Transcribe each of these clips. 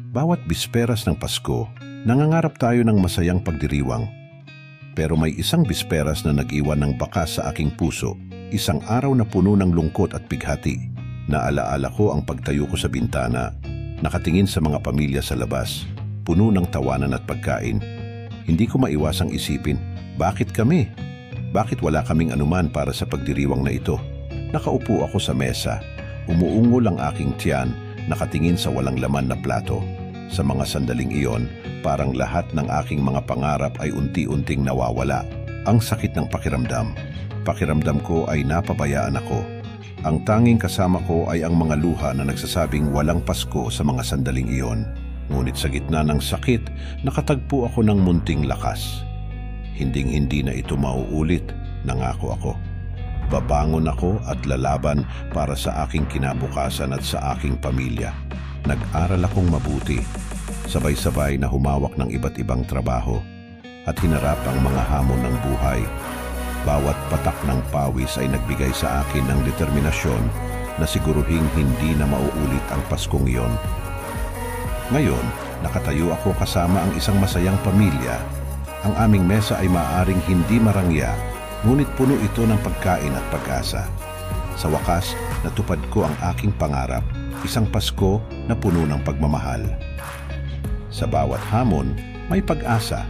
Bawat bisperas ng Pasko, nangangarap tayo ng masayang pagdiriwang. Pero may isang bisperas na nag-iwan ng bakas sa aking puso, isang araw na puno ng lungkot at bighati. Naalaala ko ang pagtayo ko sa bintana, nakatingin sa mga pamilya sa labas, puno ng tawanan at pagkain. Hindi ko maiwasang isipin, bakit kami? Bakit wala kaming anuman para sa pagdiriwang na ito? Nakaupo ako sa mesa, umuungol ang aking tiyan, nakatingin sa walang laman na plato. Sa mga sandaling iyon, parang lahat ng aking mga pangarap ay unti-unting nawawala. Ang sakit ng pakiramdam. Pakiramdam ko ay napabayaan ako. Ang tanging kasama ko ay ang mga luha na nagsasabing walang Pasko sa mga sandaling iyon. Ngunit sa gitna ng sakit, nakatagpo ako ng munting lakas. Hinding-hindi na ito mauulit, nangako ako. Babangon ako at lalaban para sa aking kinabukasan at sa aking pamilya. Nag-aral akong mabuti, sabay-sabay na humawak ng iba't ibang trabaho at hinarap ang mga hamon ng buhay. Bawat patak ng pawis ay nagbigay sa akin ng determinasyon na siguruhing hindi na mauulit ang Paskong iyon. Ngayon, nakatayo ako kasama ang isang masayang pamilya. Ang aming mesa ay maaaring hindi marangya, ngunit puno ito ng pagkain at pag-asa. Sa wakas, natupad ko ang aking pangarap, isang Pasko na puno ng pagmamahal. Sa bawat hamon, may pag-asa.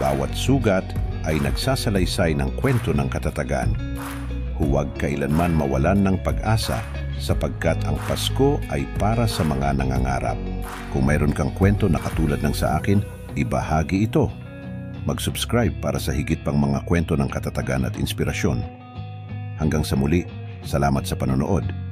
Bawat sugat ay nagsasalaysay ng kwento ng katatagan. Huwag kailanman mawalan ng pag-asa sapagkat ang Pasko ay para sa mga nangangarap. Kung mayroon kang kwento na katulad ng sa akin, ibahagi ito. Mag-subscribe para sa higit pang mga kwento ng katatagan at inspirasyon. Hanggang sa muli, salamat sa panonood.